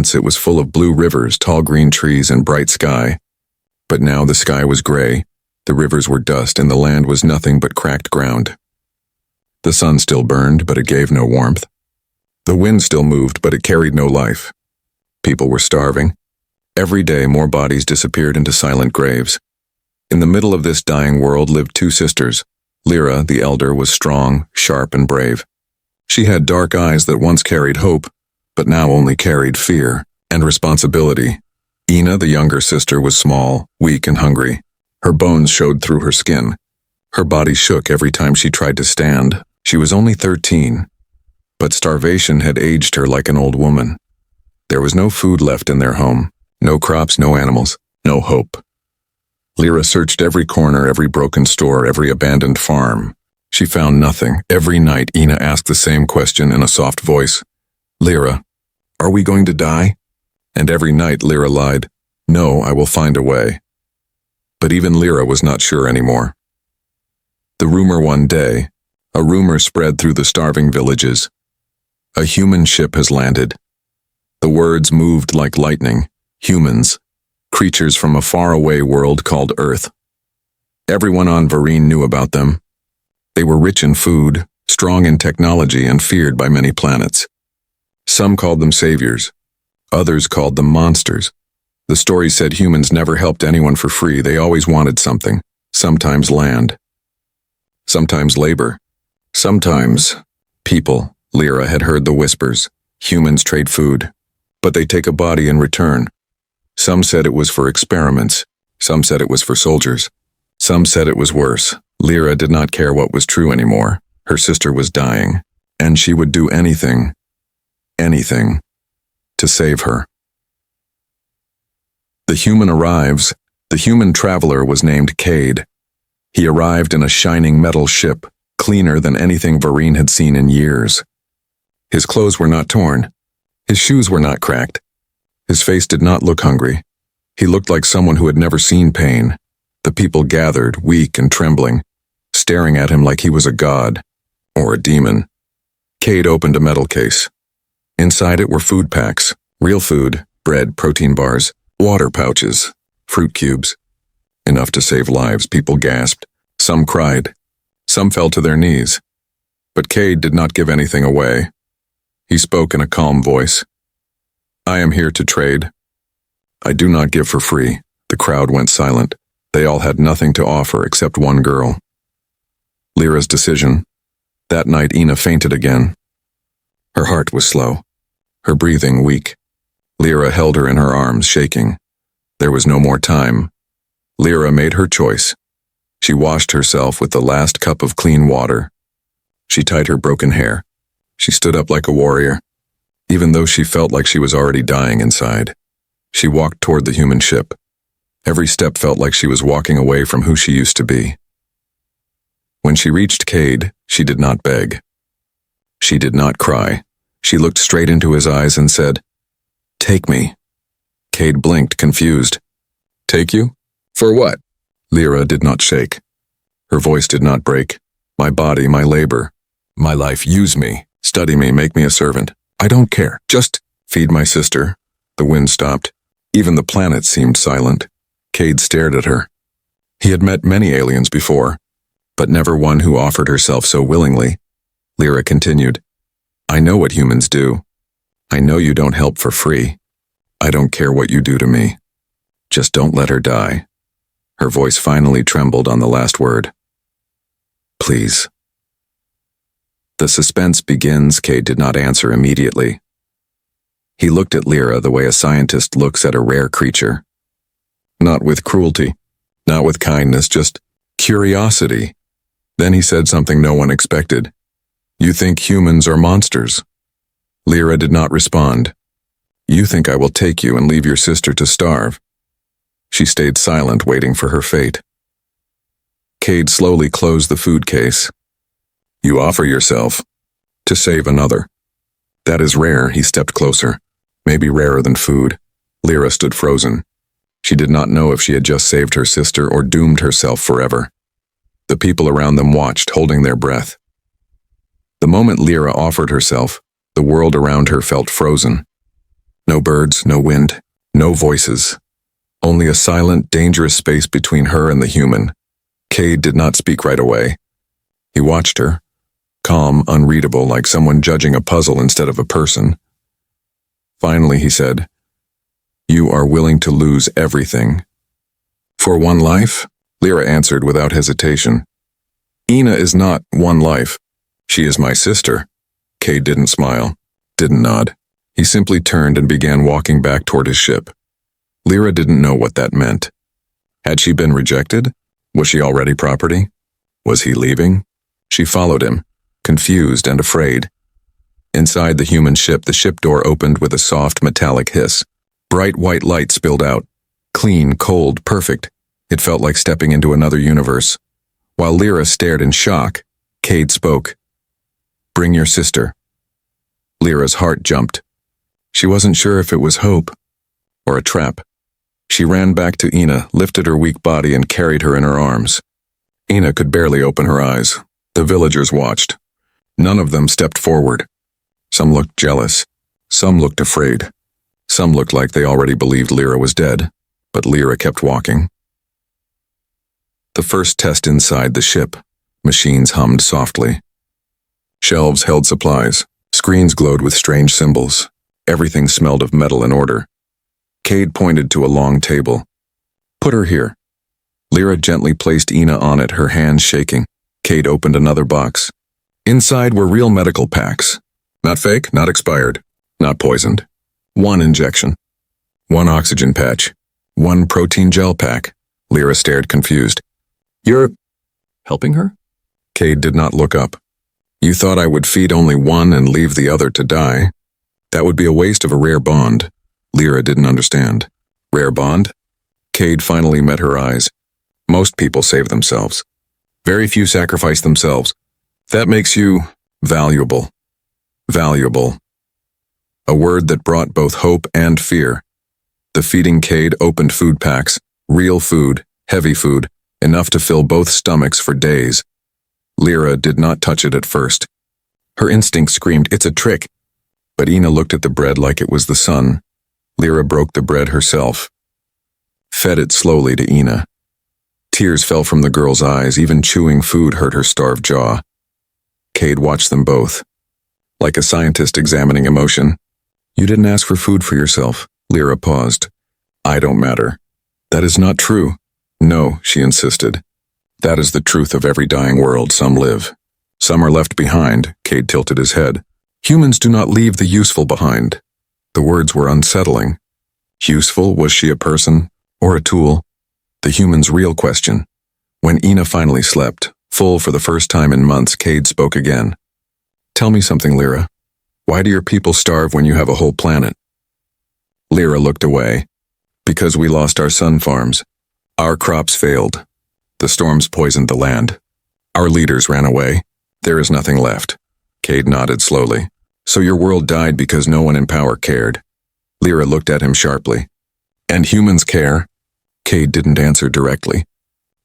Once it was full of blue rivers, tall green trees, and bright sky. But now the sky was gray, the rivers were dust, and the land was nothing but cracked ground. The sun still burned, but it gave no warmth. The wind still moved, but it carried no life. People were starving. Every day more bodies disappeared into silent graves. In the middle of this dying world lived two sisters. Lyra, the elder, was strong, sharp, and brave. She had dark eyes that once carried hope, but now only carried fear and responsibility. Ina, the younger sister, was small, weak, and hungry. Her bones showed through her skin. Her body shook every time she tried to stand. She was only 13, but starvation had aged her like an old woman. There was no food left in their home, no crops, no animals, no hope. Lyra searched every corner, every broken store, every abandoned farm. She found nothing. Every night, Ina asked the same question in a soft voice. Lyra, are we going to die? And every night Lyra lied, no, I will find a way. But even Lyra was not sure anymore. A rumor spread through the starving villages. A human ship has landed. The words moved like lightning. Humans, creatures from a faraway world called Earth. Everyone on Varine knew about them. They were rich in food, strong in technology, and feared by many planets. Some called them saviors. Others called them monsters. The story said humans never helped anyone for free. They always wanted something. Sometimes land. Sometimes labor. Sometimes people. Lyra had heard the whispers. Humans trade food, but they take a body in return. Some said it was for experiments. Some said it was for soldiers. Some said it was worse. Lyra did not care what was true anymore. Her sister was dying, and she would do anything, to save her. The human arrives. The human traveler was named Cade. He arrived in a shining metal ship, cleaner than anything Varine had seen in years. His clothes were not torn. His shoes were not cracked. His face did not look hungry. He looked like someone who had never seen pain. The people gathered, weak and trembling, staring at him like he was a god or a demon. Cade opened a metal case. Inside it were food packs, real food, bread, protein bars, water pouches, fruit cubes. Enough to save lives. People gasped. Some cried. Some fell to their knees. But Cade did not give anything away. He spoke in a calm voice. I am here to trade. I do not give for free. The crowd went silent. They all had nothing to offer except one girl. Lyra's decision. That night Ina fainted again. Her heart was slow, her breathing weak. Lyra held her in her arms, shaking. There was no more time. Lyra made her choice. She washed herself with the last cup of clean water. She tied her broken hair. She stood up like a warrior. Even though she felt like she was already dying inside, she walked toward the human ship. Every step felt like she was walking away from who she used to be. When she reached Cade, she did not beg. She did not cry. She looked straight into his eyes and said, "Take me." Cade blinked, confused. "Take you? For what?" Lyra did not shake. Her voice did not break. "My body, my labor, my life. Use me, study me, make me a servant. I don't care. Just feed my sister." The wind stopped. Even the planet seemed silent. Cade stared at her. He had met many aliens before, but never one who offered herself so willingly. Lyra continued, "I know what humans do. I know you don't help for free. I don't care what you do to me. Just don't let her die." Her voice finally trembled on the last word. "Please." The suspense begins. Cade did not answer immediately. He looked at Lyra the way a scientist looks at a rare creature. Not with cruelty, not with kindness, just curiosity. Then he said something no one expected. "You think humans are monsters?" Lyra did not respond. "You think I will take you and leave your sister to starve?" She stayed silent, waiting for her fate. Cade slowly closed the food case. "You offer yourself to save another. That is rare." He stepped closer. Maybe rarer than food. Lyra stood frozen. She did not know if she had just saved her sister or doomed herself forever. The people around them watched, holding their breath. The moment Lyra offered herself, the world around her felt frozen. No birds, no wind, no voices. Only a silent, dangerous space between her and the human. Cade did not speak right away. He watched her, calm, unreadable, like someone judging a puzzle instead of a person. Finally, he said, "You are willing to lose everything." "For one life?" Lyra answered without hesitation. "Ina is not one life. She is my sister." Cade didn't smile, didn't nod. He simply turned and began walking back toward his ship. Lyra didn't know what that meant. Had she been rejected? Was she already property? Was he leaving? She followed him, confused and afraid. Inside the human ship, the ship door opened with a soft metallic hiss. Bright white light spilled out. Clean, cold, perfect. It felt like stepping into another universe. While Lyra stared in shock, Cade spoke. "Bring your sister." Lyra's heart jumped. She wasn't sure if it was hope or a trap. She ran back to Ina, lifted her weak body, and carried her in her arms. Ina could barely open her eyes. The villagers watched. None of them stepped forward. Some looked jealous. Some looked afraid. Some looked like they already believed Lyra was dead, but Lyra kept walking. The first test inside the ship. Machines hummed softly. Shelves held supplies. Screens glowed with strange symbols. Everything smelled of metal and order. Cade pointed to a long table. "Put her here." Lyra gently placed Ina on it, her hands shaking. Cade opened another box. Inside were real medical packs. Not fake, not expired, not poisoned. 1 injection. 1 oxygen patch. 1 protein gel pack. Lyra stared confused. "You're helping her?" Cade did not look up. "You thought I would feed only one and leave the other to die? That would be a waste of a rare bond." Lyra didn't understand. Rare bond? Cade finally met her eyes. Most people save themselves. Very few sacrifice themselves. That makes you valuable. Valuable. A word that brought both hope and fear. The feeding Cade opened food packs, real food, heavy food, enough to fill both stomachs for days. Lyra did not touch it at first. Her instinct screamed, "It's a trick." But Ina looked at the bread like it was the sun. Lyra broke the bread herself. Fed it slowly to Ina. Tears fell from the girl's eyes. Even chewing food hurt her starved jaw. Cade watched them both. Like a scientist examining emotion. "You didn't ask for food for yourself." Lyra paused. "I don't matter." "That is not true." "No," she insisted. "That is the truth of every dying world. Some live. Some are left behind." Cade tilted his head. "Humans do not leave the useful behind." The words were unsettling. Useful? Was she a person? Or a tool? The human's real question. When Ina finally slept, full for the first time in months, Cade spoke again. "Tell me something, Lyra. Why do your people starve when you have a whole planet?" Lyra looked away. "Because we lost our sun farms. Our crops failed. The storms poisoned the land. Our leaders ran away. There is nothing left." Cade nodded slowly. "So your world died because no one in power cared." Lyra looked at him sharply. "And humans care?" Cade didn't answer directly.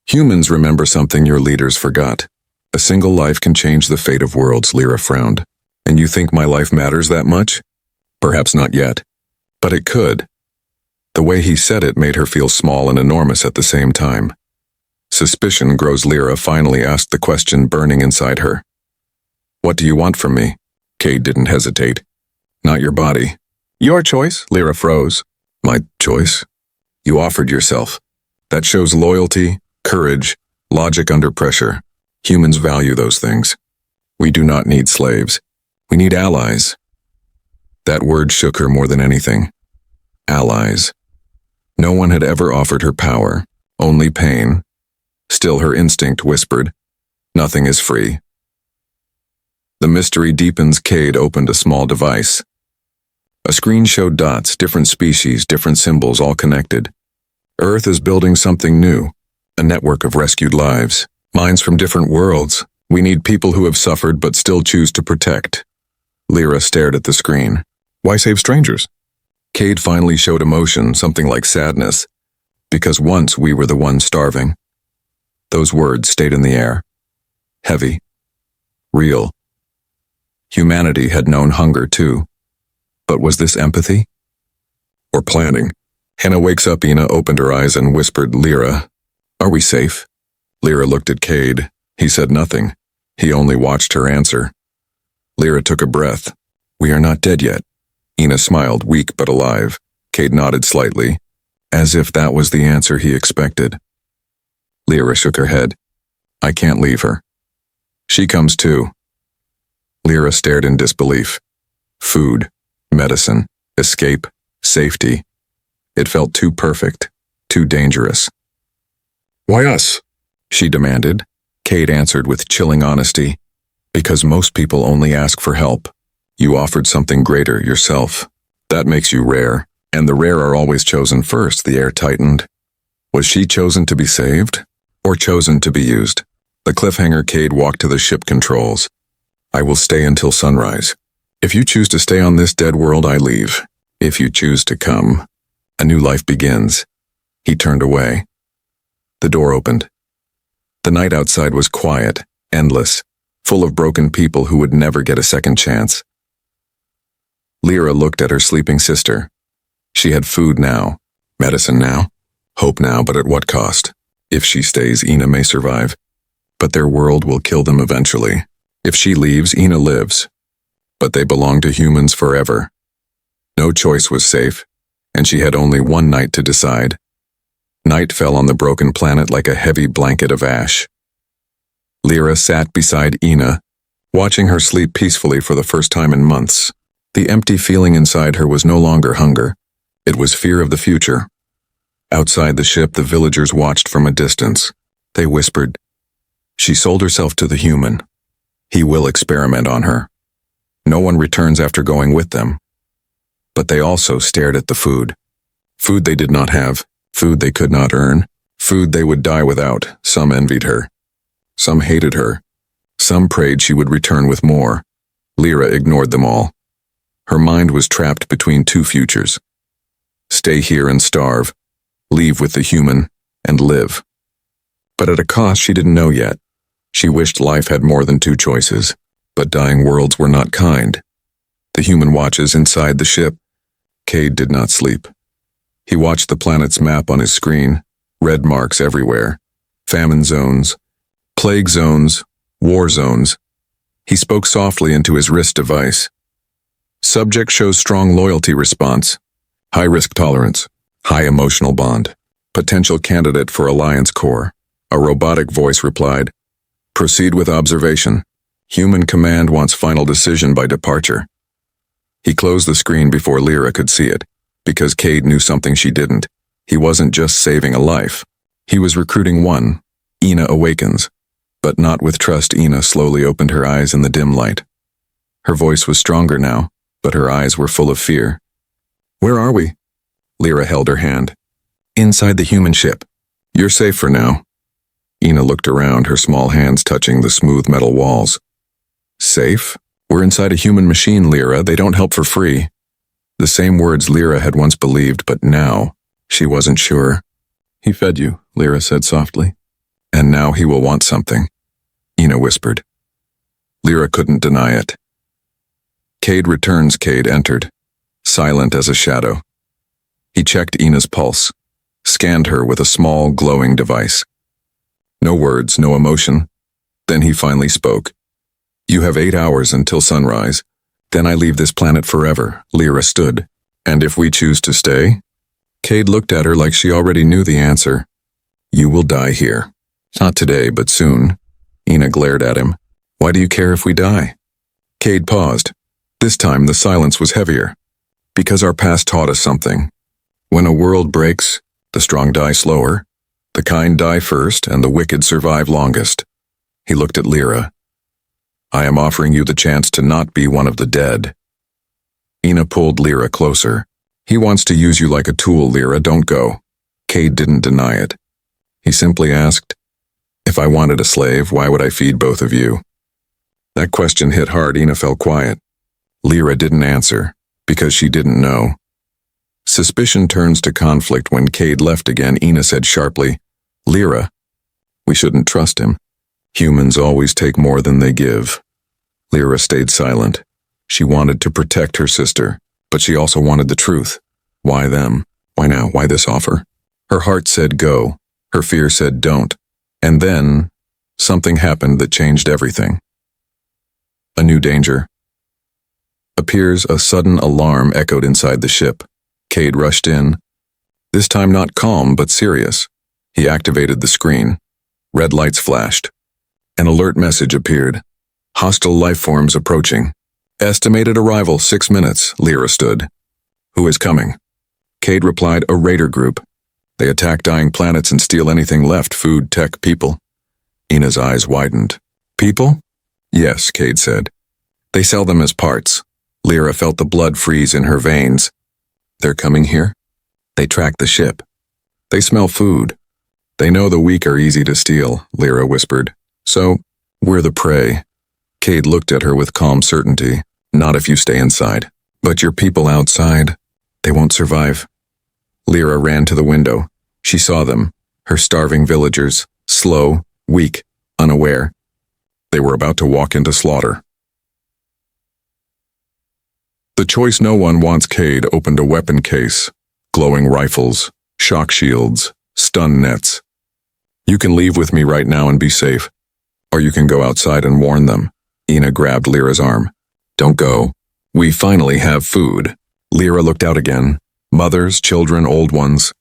"Humans remember something your leaders forgot. A single life can change the fate of worlds." Lyra frowned. "And you think my life matters that much?" "Perhaps not yet. But it could." The way he said it made her feel small and enormous at the same time. Suspicion grows. Lyra finally asked the question burning inside her. "What do you want from me?" Cade didn't hesitate. "Not your body." "Your choice?" Lyra froze. "My choice?" "You offered yourself. That shows loyalty, courage, logic under pressure. Humans value those things. We do not need slaves. We need allies." That word shook her more than anything. Allies. No one had ever offered her power, only pain. Still her instinct whispered, "Nothing is free." The mystery deepens. Cade opened a small device. A screen showed dots, different species, different symbols, all connected. Earth is building something new, a network of rescued lives, minds from different worlds. We need people who have suffered but still choose to protect. Lyra stared at the screen. "Why save strangers?" Cade finally showed emotion, something like sadness. "Because once we were the ones starving." Those words stayed in the air. Heavy. Real. Humanity had known hunger too. But was this empathy? or planning. Hannah wakes up. Ina opened her eyes and whispered, Lyra, are we safe? Lyra looked at Cade. He said nothing. He only watched her answer. Lyra took a breath. We are not dead yet. Ina smiled, weak but alive. Cade nodded slightly, as if that was the answer he expected. Lyra shook her head. I can't leave her. She comes too. Lyra stared in disbelief. Food, medicine, escape, safety. It felt too perfect, too dangerous. Why us? She demanded. Cade answered with chilling honesty. Because most people only ask for help. You offered something greater yourself. That makes you rare, and the rare are always chosen first. The air tightened. Was she chosen to be saved, or chosen to be used? The cliffhanger. Cade walked to the ship controls. I will stay until sunrise. If you choose to stay on this dead world, I leave. If you choose to come, a new life begins. He turned away. The door opened. The night outside was quiet, endless, full of broken people who would never get a second chance. Lyra looked at her sleeping sister. She had food now, medicine now, hope now, but at what cost? If she stays, Ina may survive, but their world will kill them eventually. If she leaves, Ina lives, but they belong to humans forever. No choice was safe, and she had only one night to decide. Night fell on the broken planet like a heavy blanket of ash. Lyra sat beside Ina, watching her sleep peacefully for the first time in months. The empty feeling inside her was no longer hunger. It was fear of the future. Outside the ship, the villagers watched from a distance. They whispered, she sold herself to the human. He will experiment on her. No one returns after going with them. But they also stared at the food. Food they did not have, food they could not earn, food they would die without. Some envied her. Some hated her. Some prayed she would return with more. Lyra ignored them all. Her mind was trapped between two futures. Stay here and starve, leave with the human, and live. But at a cost she didn't know yet. She wished life had more than two choices, but dying worlds were not kind. The human watches inside the ship. Cade did not sleep. He watched the planet's map on his screen, red marks everywhere, famine zones, plague zones, war zones. He spoke softly into his wrist device. Subject shows strong loyalty response, high risk tolerance, high emotional bond, potential candidate for Alliance Corps. A robotic voice replied, proceed with observation. Human command wants final decision by departure. He closed the screen before Lyra could see it, because Cade knew something she didn't. He wasn't just saving a life. He was recruiting one. Ina awakens. But not with trust. Ina slowly opened her eyes in the dim light. Her voice was stronger now, but her eyes were full of fear. Where are we? Lyra held her hand. Inside the human ship. You're safe for now. Ina looked around, her small hands touching the smooth metal walls. Safe? We're inside a human machine, Lyra. They don't help for free. The same words Lyra had once believed, but now she wasn't sure. He fed you, Lyra said softly. And now he will want something, Ina whispered. Lyra couldn't deny it. Cade returns. Cade entered, silent as a shadow. He checked Ina's pulse, scanned her with a small, glowing device. No words, no emotion. Then he finally spoke. You have 8 hours until sunrise. Then I leave this planet forever. Lyra stood. And if we choose to stay? Cade looked at her like she already knew the answer. You will die here. Not today, but soon. Ina glared at him. Why do you care if we die? Cade paused. This time the silence was heavier. Because our past taught us something. When a world breaks, the strong die slower, the kind die first, and the wicked survive longest. He looked at Lyra. I am offering you the chance to not be one of the dead. Ina pulled Lyra closer. He wants to use you like a tool, Lyra. Don't go. Cade didn't deny it. He simply asked, if I wanted a slave, why would I feed both of you? That question hit hard. Ina fell quiet. Lyra didn't answer, because she didn't know. Suspicion turns to conflict when Cade left again. Ina said sharply, Lyra, we shouldn't trust him. Humans always take more than they give. Lyra stayed silent. She wanted to protect her sister, but she also wanted the truth. Why them? Why now? Why this offer? Her heart said go. Her fear said don't. And then, something happened that changed everything. A new danger. Appears a sudden alarm echoed inside the ship. Cade rushed in. This time not calm, but serious. He activated the screen. Red lights flashed. An alert message appeared. Hostile life forms approaching. Estimated arrival 6 minutes, Lyra stood. Who is coming? Cade replied, a raider group. They attack dying planets and steal anything left, food, tech, people. Ina's eyes widened. People? Yes, Cade said. They sell them as parts. Lyra felt the blood freeze in her veins. They're coming here? They track the ship. They smell food. They know the weak are easy to steal, Lyra whispered. So, we're the prey. Cade looked at her with calm certainty. Not if you stay inside. But your people outside, they won't survive. Lyra ran to the window. She saw them, her starving villagers, slow, weak, unaware. They were about to walk into slaughter. The choice no one wants Cade opened a weapon case, glowing rifles, shock shields, stun nets. You can leave with me right now and be safe, or you can go outside and warn them. Ina grabbed Lyra's arm. Don't go. We finally have food. Lyra looked out again. Mothers, children, old ones.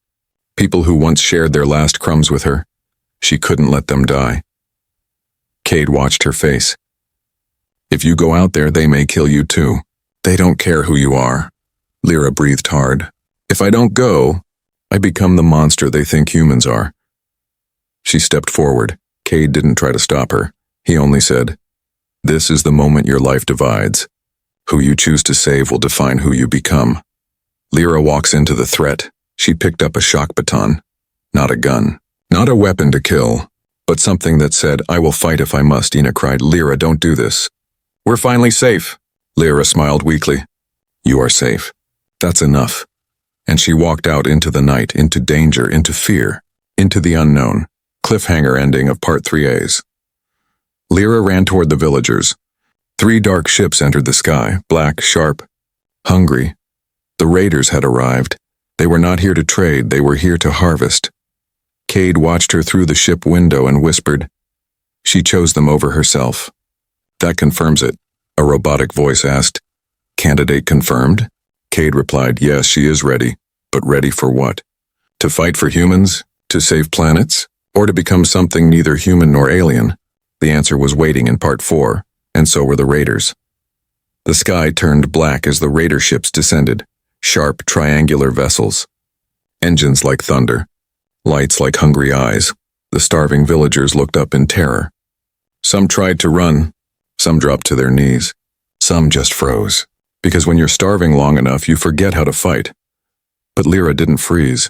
People who once shared their last crumbs with her. She couldn't let them die. Cade watched her face. If you go out there, they may kill you too. They don't care who you are. Lyra breathed hard. If I don't go, I become the monster they think humans are. She stepped forward. Cade didn't try to stop her. He only said, this is the moment your life divides. Who you choose to save will define who you become. Lyra walks into the threat. She picked up a shock baton. Not a gun. Not a weapon to kill. But something that said, I will fight if I must. Ina cried, Lyra, don't do this. We're finally safe. Lyra smiled weakly. You are safe. That's enough. And she walked out into the night, into danger, into fear, into the unknown. Cliffhanger ending of Part 3A's. Lyra ran toward the villagers. 3 dark ships entered the sky, black, sharp, hungry. The raiders had arrived. They were not here to trade, they were here to harvest. Cade watched her through the ship window and whispered, she chose them over herself. That confirms it, a robotic voice asked. Candidate confirmed? Cade replied, yes, she is ready. But ready for what? To fight for humans? To save planets? Or to become something neither human nor alien? The answer was waiting in Part 4, and so were the raiders. The sky turned black as the raider ships descended. Sharp, triangular vessels. Engines like thunder. Lights like hungry eyes. The starving villagers looked up in terror. Some tried to run. Some dropped to their knees. Some just froze. Because when you're starving long enough, you forget how to fight. But Lyra didn't freeze.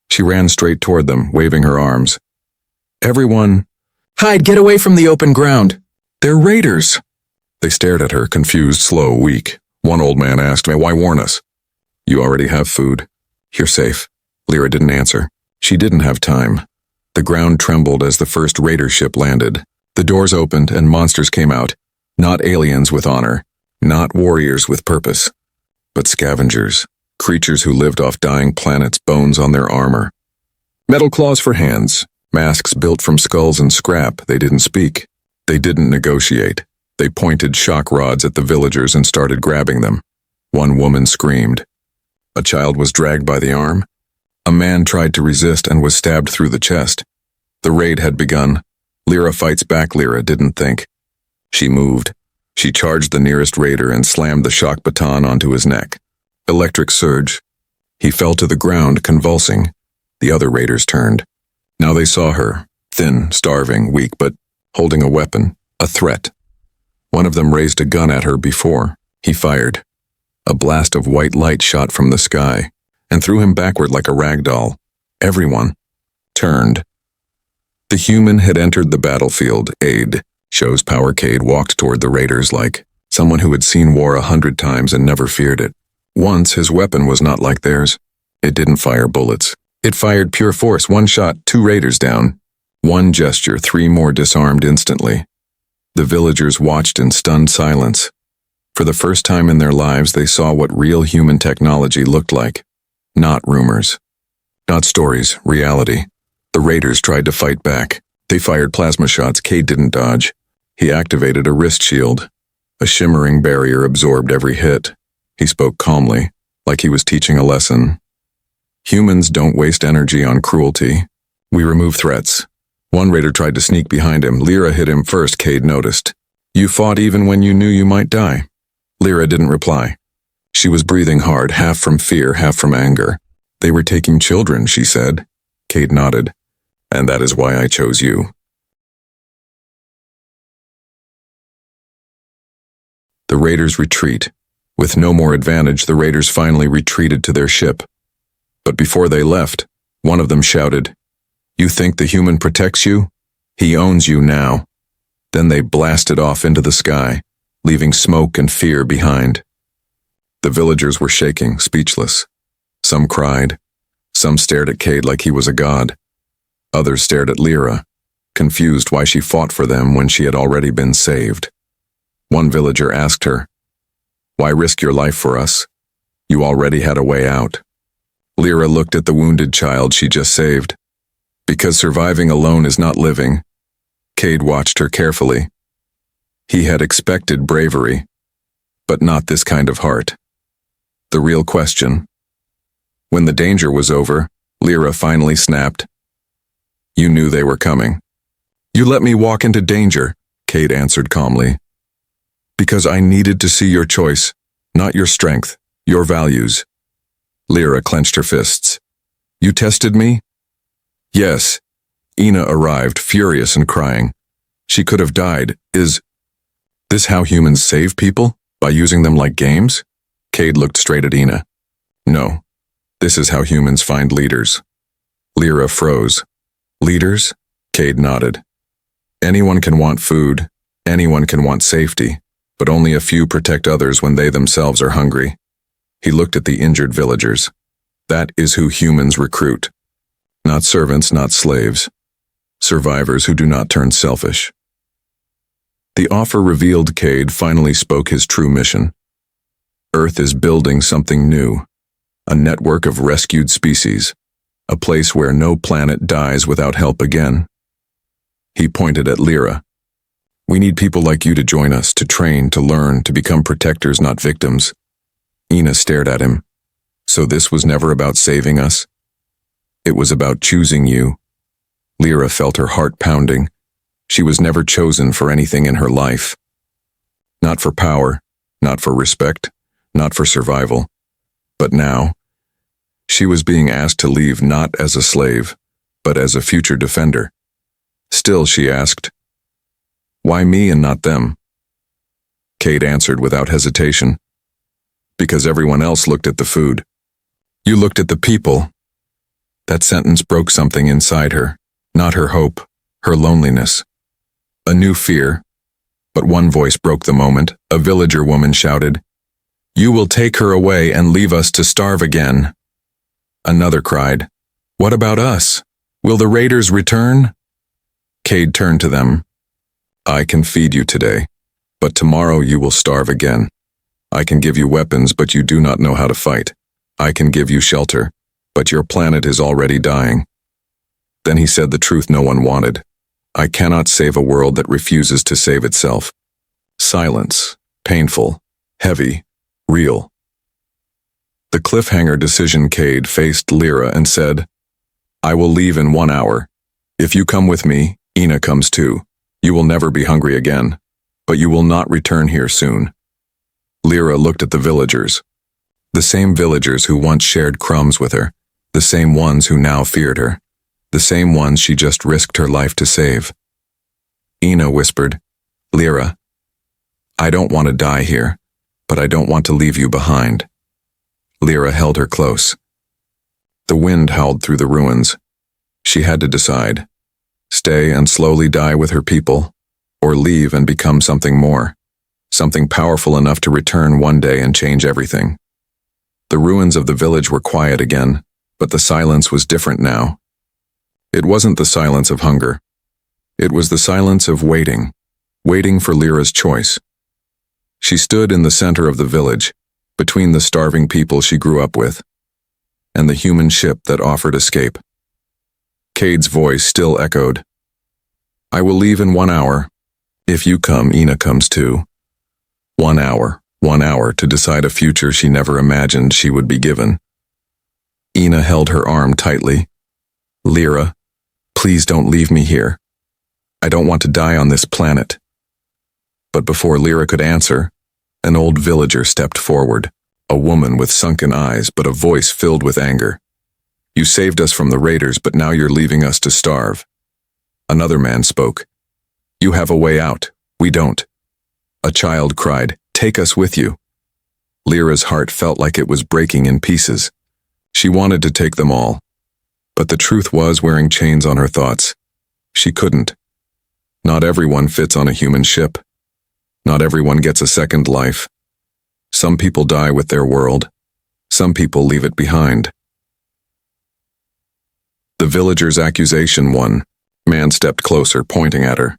She ran straight toward them, waving her arms. Everyone, hide, get away from the open ground. They're raiders. They stared at her, confused, slow, weak. One old man asked me, why warn us? You already have food. You're safe. Lyra didn't answer. She didn't have time. The ground trembled as the first raider ship landed. The doors opened and monsters came out. Not aliens with honor. Not warriors with purpose. But scavengers. Creatures who lived off dying planets, bones on their armor. Metal claws for hands. Masks built from skulls and scrap. They didn't speak. They didn't negotiate. They pointed shock rods at the villagers and started grabbing them. One woman screamed. A child was dragged by the arm. A man tried to resist and was stabbed through the chest. The raid had begun. Lyra fights back. Lyra didn't think. She moved. She charged the nearest raider and slammed the shock baton onto his neck. Electric surge. He fell to the ground, convulsing. The other raiders turned. Now they saw her, thin, starving, weak, but holding a weapon, a threat. One of them raised a gun at her before. He fired. A blast of white light shot from the sky and threw him backward like a rag doll. Everyone turned. The human had entered the battlefield. Aid shows power. Cade walked toward the raiders like someone who had seen war 100 times and never feared it. Once his weapon was not like theirs. It didn't fire bullets. It fired pure force. One shot, 2 raiders down. One gesture, 3 more disarmed instantly. The villagers watched in stunned silence. For the first time in their lives, they saw what real human technology looked like. Not rumors. Not stories, reality. The raiders tried to fight back. They fired plasma shots Cade didn't dodge. He activated a wrist shield. A shimmering barrier absorbed every hit. He spoke calmly, like he was teaching a lesson. Humans don't waste energy on cruelty. We remove threats. One raider tried to sneak behind him. Lyra hit him first, Cade noticed. You fought even when you knew you might die. Lyra didn't reply. She was breathing hard, half from fear, half from anger. They were taking children, she said. Cade nodded. And that is why I chose you. The raiders retreat. With no more advantage, the raiders finally retreated to their ship. But before they left, one of them shouted, You think the human protects you? He owns you now. Then they blasted off into the sky, leaving smoke and fear behind. The villagers were shaking, speechless. Some cried. Some stared at Cade like he was a god. Others stared at Lyra, confused why she fought for them when she had already been saved. One villager asked her, Why risk your life for us? You already had a way out. Lyra looked at the wounded child she just saved. Because surviving alone is not living. Cade watched her carefully. He had expected bravery, but not this kind of heart. The real question. When the danger was over, Lyra finally snapped. You knew they were coming. You let me walk into danger, Cade answered calmly. Because I needed to see your choice, not your strength, your values. Lyra clenched her fists. You tested me? Yes. Ina arrived, furious and crying. She could have died. Is this how humans save people? By using them like games? Cade looked straight at Ina. No. This is how humans find leaders. Lyra froze. Leaders? Cade nodded. Anyone can want food. Anyone can want safety. But only a few protect others when they themselves are hungry. He looked at the injured villagers. That is who humans recruit. Not servants, not slaves. Survivors who do not turn selfish. The offer revealed Cade finally spoke his true mission. Earth is building something new. A network of rescued species. A place where no planet dies without help again. He pointed at Lyra. We need people like you to join us, to train, to learn, to become protectors, not victims. Ina stared at him. So this was never about saving us? It was about choosing you. Lyra felt her heart pounding. She was never chosen for anything in her life. Not for power, not for respect, not for survival. But now, she was being asked to leave not as a slave, but as a future defender. Still, she asked, Why me and not them? Cade answered without hesitation. Because everyone else looked at the food. You looked at the people. That sentence broke something inside her, not her hope, her loneliness. A new fear. But one voice broke the moment. A villager woman shouted, You will take her away and leave us to starve again. Another cried, What about us? Will the raiders return? Cade turned to them. I can feed you today, but tomorrow you will starve again. I can give you weapons, but you do not know how to fight. I can give you shelter, but your planet is already dying. Then he said the truth no one wanted. I cannot save a world that refuses to save itself. Silence, painful, heavy, real. The cliffhanger decision. Cade faced Lyra and said, I will leave in 1 hour. If you come with me, Ina comes too. You will never be hungry again, but you will not return here soon. Lyra looked at the villagers. The same villagers who once shared crumbs with her, the same ones who now feared her, the same ones she just risked her life to save. Ina whispered, Lyra, I don't want to die here, but I don't want to leave you behind. Lyra held her close. The wind howled through the ruins. She had to decide. Stay and slowly die with her people, or leave and become something more, something powerful enough to return one day and change everything. The ruins of the village were quiet again, but the silence was different now. It wasn't the silence of hunger. It was the silence of waiting, waiting for Lyra's choice. She stood in the center of the village, between the starving people she grew up with. and the human ship that offered escape. Cade's voice still echoed. I will leave in 1 hour. If you come, Ina comes too. 1 hour, 1 hour to decide a future she never imagined she would be given. Ina held her arm tightly. Lyra, please don't leave me here. I don't want to die on this planet. But before Lyra could answer, an old villager stepped forward, a woman with sunken eyes but a voice filled with anger. You saved us from the raiders, but now you're leaving us to starve. Another man spoke. You have a way out, we don't. A child cried, take us with you. Lyra's heart felt like it was breaking in pieces. She wanted to take them all. But the truth was wearing chains on her thoughts. She couldn't. Not everyone fits on a human ship. Not everyone gets a second life. Some people die with their world. Some people leave it behind. The villager's accusation won. Man stepped closer, pointing at her.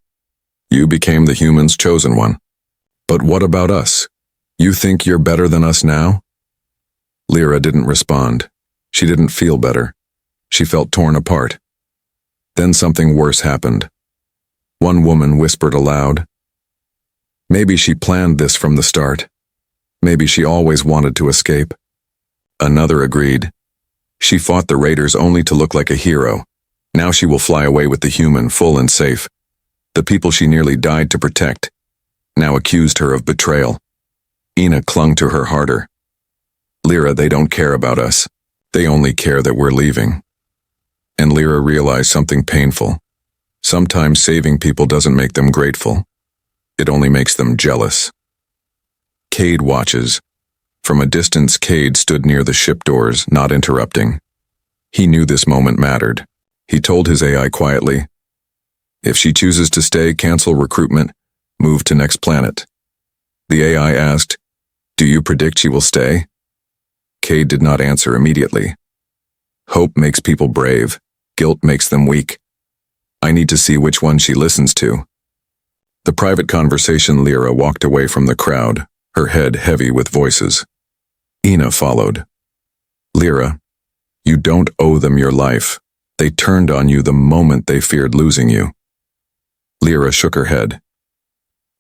You became the human's chosen one. But what about us? You think you're better than us now? Lyra didn't respond. She didn't feel better. She felt torn apart. Then something worse happened. One woman whispered aloud. Maybe she planned this from the start. Maybe she always wanted to escape. Another agreed. She fought the raiders only to look like a hero. Now she will fly away with the human, full and safe. The people she nearly died to protect now accused her of betrayal. Ina clung to her harder. Lyra, they don't care about us. They only care that we're leaving. And Lyra realized something painful. Sometimes saving people doesn't make them grateful. It only makes them jealous. Cade watches. From a distance, Cade stood near the ship doors, not interrupting. He knew this moment mattered. He told his AI quietly, if she chooses to stay, cancel recruitment, move to next planet. The AI asked, do you predict she will stay? Cade did not answer immediately. Hope makes people brave. Guilt makes them weak. I need to see which one she listens to. The private conversation. Lyra walked away from the crowd, her head heavy with voices. Ina followed. Lyra, you don't owe them your life. They turned on you the moment they feared losing you. Lyra shook her head.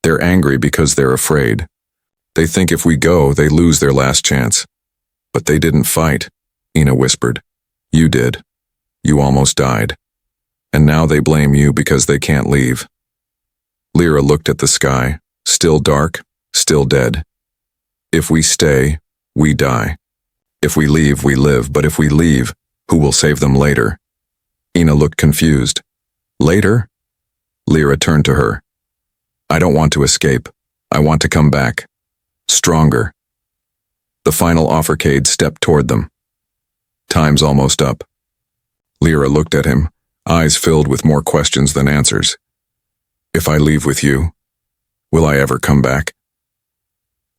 They're angry because they're afraid. They think if we go, they lose their last chance. But they didn't fight, Ina whispered. You did. You almost died. And now they blame you because they can't leave. Lyra looked at the sky, still dark, still dead. If we stay, we die. If we leave, we live, but if we leave, who will save them later? Ina looked confused. Later? Lyra turned to her. I don't want to escape. I want to come back. Stronger. The final offer. Cade stepped toward them. Time's almost up. Lyra looked at him, eyes filled with more questions than answers. If I leave with you, will I ever come back?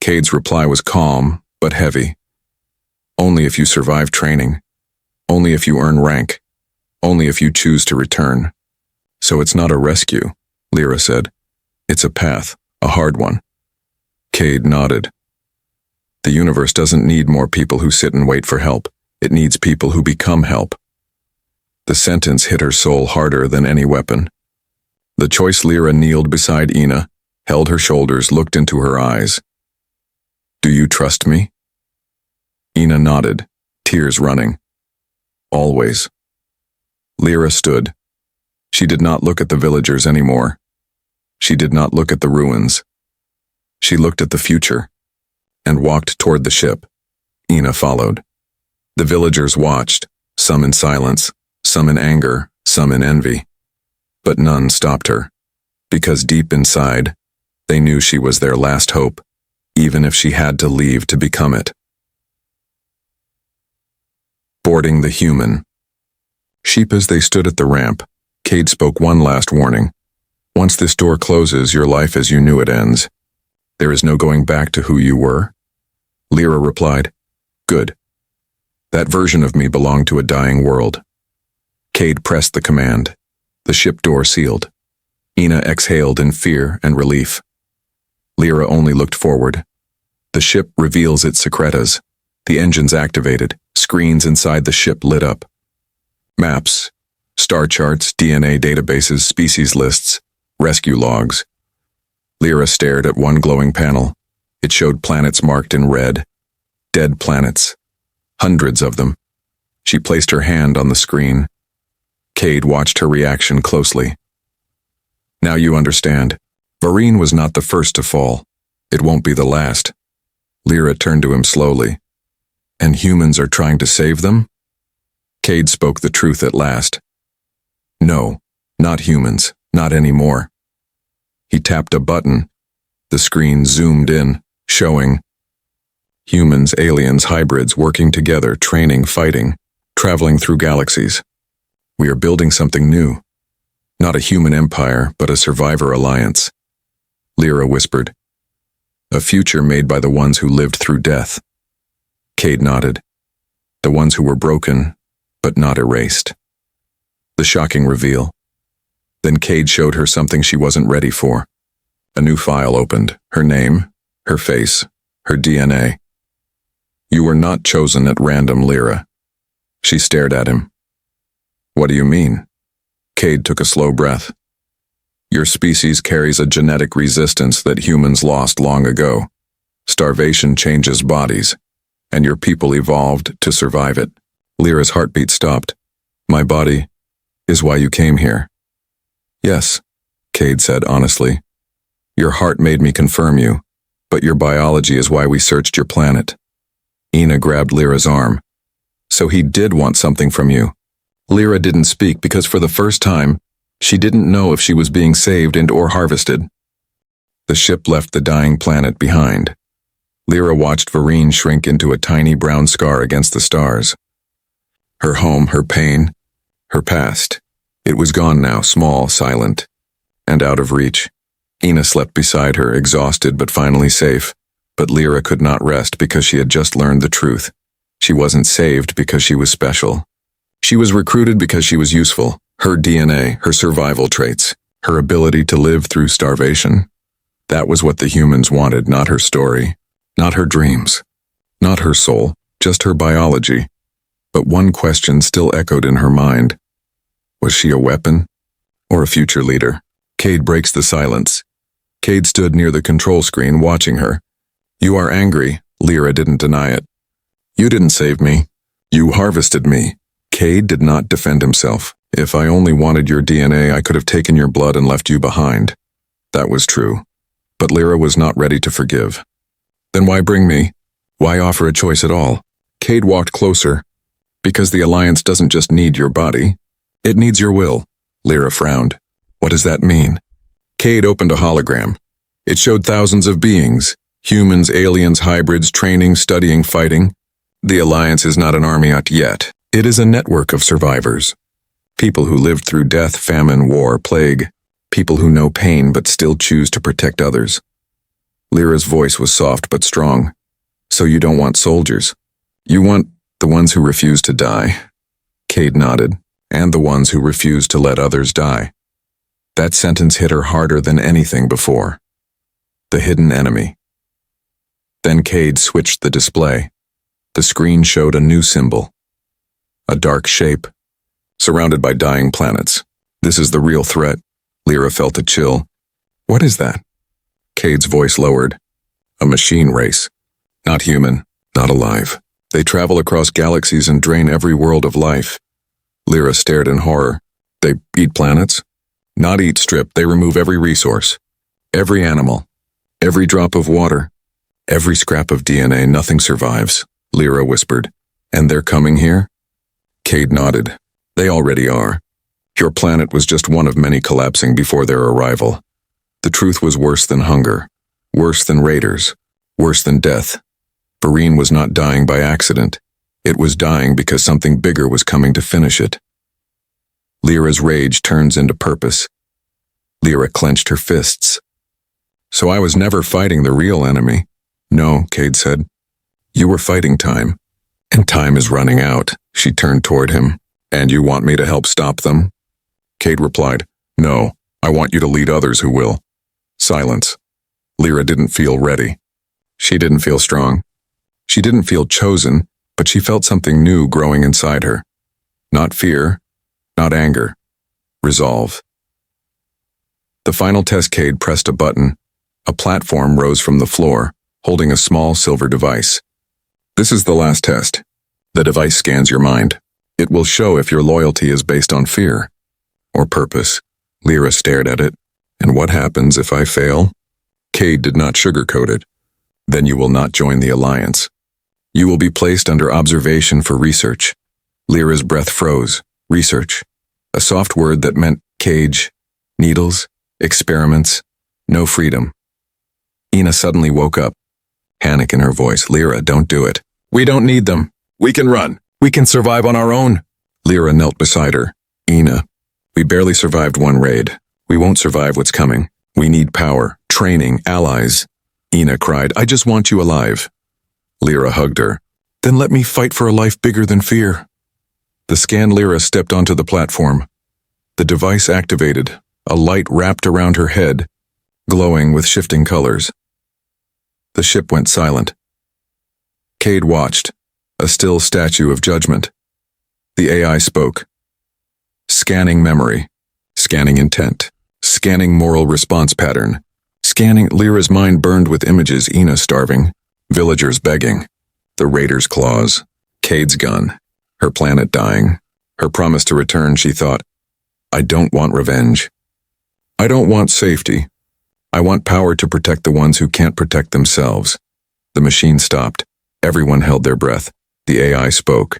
Cade's reply was calm, but heavy. Only if you survive training. Only if you earn rank. Only if you choose to return. So it's not a rescue, Lyra said. It's a path, a hard one. Cade nodded. The universe doesn't need more people who sit and wait for help. It needs people who become help. The sentence hit her soul harder than any weapon. The choice. Lyra kneeled beside Ina, held her shoulders, looked into her eyes. Do you trust me? Ina nodded, tears running. Always. Lyra stood. She did not look at the villagers anymore. She did not look at the ruins. She looked at the future and walked toward the ship. Ina followed. The villagers watched, some in silence, some in anger, some in envy. But none stopped her, because deep inside, they knew she was their last hope, even if she had to leave to become it. Boarding the human. Sheep. As they stood at the ramp, Cade spoke one last warning. Once this door closes, your life as you knew it ends. There is no going back to who you were. Lyra replied, Good. That version of me belonged to a dying world. Cade pressed the command. The ship door sealed. Ina exhaled in fear and relief. Lyra only looked forward. The ship reveals its secretas. The engines activated, screens inside the ship lit up. Maps, star charts, DNA databases, species lists, rescue logs. Lyra stared at one glowing panel. It showed planets marked in red. Dead planets. Hundreds of them. She placed her hand on the screen. Cade watched her reaction closely. Now you understand. Vareen was not the first to fall. It won't be the last. Lyra turned to him slowly. And humans are trying to save them? Cade spoke the truth at last. No, not humans, not anymore. He tapped a button. The screen zoomed in, showing humans, aliens, hybrids working together, training, fighting, traveling through galaxies. We are building something new. Not a human empire, but a survivor alliance. Lyra whispered. A future made by the ones who lived through death. Cade nodded. The ones who were broken, but not erased. The shocking reveal. Then Cade showed her something she wasn't ready for. A new file opened. Her name, her face, her DNA. You were not chosen at random, Lyra. She stared at him. What do you mean? Cade took a slow breath. Your species carries a genetic resistance that humans lost long ago. Starvation changes bodies, and your people evolved to survive it. Lyra's heartbeat stopped. My body is why you came here. Yes, Cade said honestly. Your heart made me confirm you, but your biology is why we searched your planet. Ina grabbed Lyra's arm. So he did want something from you. Lyra didn't speak because for the first time, she didn't know if she was being saved and or harvested. The ship left the dying planet behind. Lyra watched Vareen shrink into a tiny brown scar against the stars. Her home, her pain, her past. It was gone now, small, silent, and out of reach. Ina slept beside her, exhausted but finally safe. But Lyra could not rest because she had just learned the truth. She wasn't saved because she was special. She was recruited because she was useful. Her DNA, her survival traits, her ability to live through starvation. That was what the humans wanted, not her story, not her dreams, not her soul, just her biology. But one question still echoed in her mind. Was she a weapon or a future leader? Cade breaks the silence. Cade stood near the control screen watching her. You are angry, Lyra didn't deny it. You didn't save me. You harvested me. Cade did not defend himself. If I only wanted your DNA, I could have taken your blood and left you behind. That was true. But Lyra was not ready to forgive. Then why bring me? Why offer a choice at all? Cade walked closer. Because the Alliance doesn't just need your body. It needs your will. Lyra frowned. What does that mean? Cade opened a hologram. It showed thousands of beings. Humans, aliens, hybrids, training, studying, fighting. The Alliance is not an army yet. It is a network of survivors. People who lived through death, famine, war, plague. People who know pain but still choose to protect others. Lyra's voice was soft but strong. So you don't want soldiers. You want the ones who refuse to die. Cade nodded. And the ones who refuse to let others die. That sentence hit her harder than anything before. The hidden enemy. Then Cade switched the display. The screen showed a new symbol. A dark shape, surrounded by dying planets. This is the real threat. Lyra felt a chill. What is that? Cade's voice lowered. A machine race. Not human, not alive. They travel across galaxies and drain every world of life. Lyra stared in horror. They eat planets? Not eat, strip. They remove every resource. Every animal. Every drop of water. Every scrap of DNA. Nothing survives, Lyra whispered. And they're coming here? Cade nodded. They already are. Your planet was just one of many collapsing before their arrival. The truth was worse than hunger. Worse than raiders. Worse than death. Vareen was not dying by accident. It was dying because something bigger was coming to finish it. Lyra's rage turns into purpose. Lyra clenched her fists. So I was never fighting the real enemy. No, Cade said. You were fighting time. And time is running out. She turned toward him. And you want me to help stop them? Cade replied, No, I want you to lead others who will. Silence. Lyra didn't feel ready. She didn't feel strong. She didn't feel chosen. but she felt something new growing inside her. Not fear, not anger. Resolve. The final test, Cade pressed a button. A platform rose from the floor, holding a small silver device. This is the last test. The device scans your mind. It will show if your loyalty is based on fear or purpose. Lyra stared at it. And what happens if I fail? Cade did not sugarcoat it. Then you will not join the Alliance. You will be placed under observation for research. Lyra's breath froze. Research. A soft word that meant cage, needles, experiments, no freedom. Ina suddenly woke up, panic in her voice. Lyra, don't do it. We don't need them. We can run. We can survive on our own. Lyra knelt beside her. Ina, we barely survived one raid. We won't survive what's coming. We need power, training, allies. Ina cried, I just want you alive. Lyra hugged her. Then let me fight for a life bigger than fear. The scanned Lyra stepped onto the platform. The device activated. A light wrapped around her head, glowing with shifting colors. The ship went silent. Cade watched, a still statue of judgment. The AI spoke. Scanning memory, scanning intent, scanning moral response pattern, scanning. Lyra's mind burned with images. Ina starving, villagers begging, the raiders' claws, Cade's gun, her planet dying, her promise to return. She thought, I don't want revenge. I don't want safety. I want power to protect the ones who can't protect themselves. The machine stopped. Everyone held their breath. The AI spoke.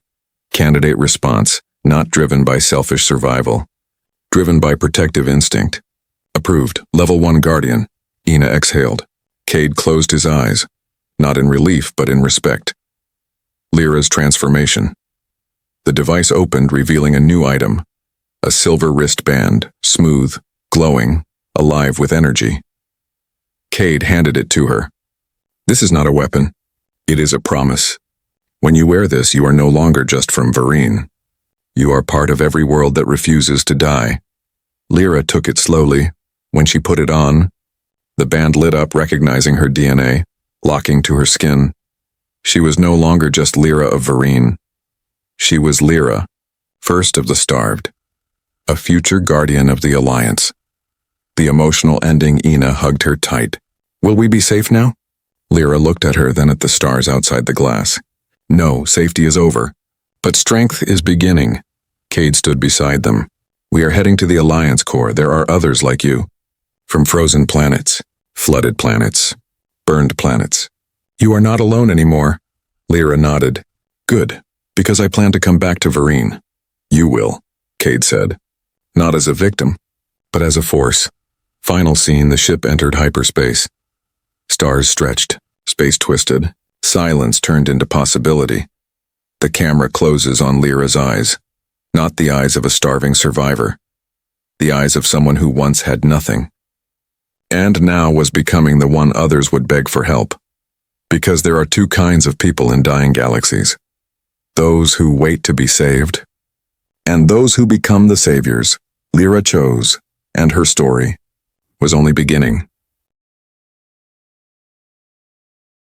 Candidate response, not driven by selfish survival. Driven by protective instinct. Approved. Level 1 Guardian. Ina exhaled. Cade closed his eyes. Not in relief, but in respect. Lyra's transformation. The device opened, revealing a new item. A silver wristband, smooth, glowing, alive with energy. Cade handed it to her. This is not a weapon. It is a promise. When you wear this, you are no longer just from Vereen. You are part of every world that refuses to die. Lyra took it slowly. When she put it on, the band lit up, recognizing her DNA, locking to her skin. She was no longer just Lyra of Vereen. She was Lyra, first of the starved. A future guardian of the Alliance. The emotional ending. Ina hugged her tight. Will we be safe now? Lyra looked at her, then at the stars outside the glass. No, safety is over. But strength is beginning. Cade stood beside them. We are heading to the Alliance core. There are others like you. From frozen planets, flooded planets, burned planets. You are not alone anymore. Lyra nodded. Good, because I plan to come back to Vereen. You will, Cade said. Not as a victim, but as a force. Final scene, the ship entered hyperspace. Stars stretched, space twisted, silence turned into possibility. The camera closes on Lyra's eyes, not the eyes of a starving survivor, the eyes of someone who once had nothing, and now was becoming the one others would beg for help. Because there are two kinds of people in dying galaxies. Those who wait to be saved, and those who become the saviors. Lyra chose, and her story was only beginning.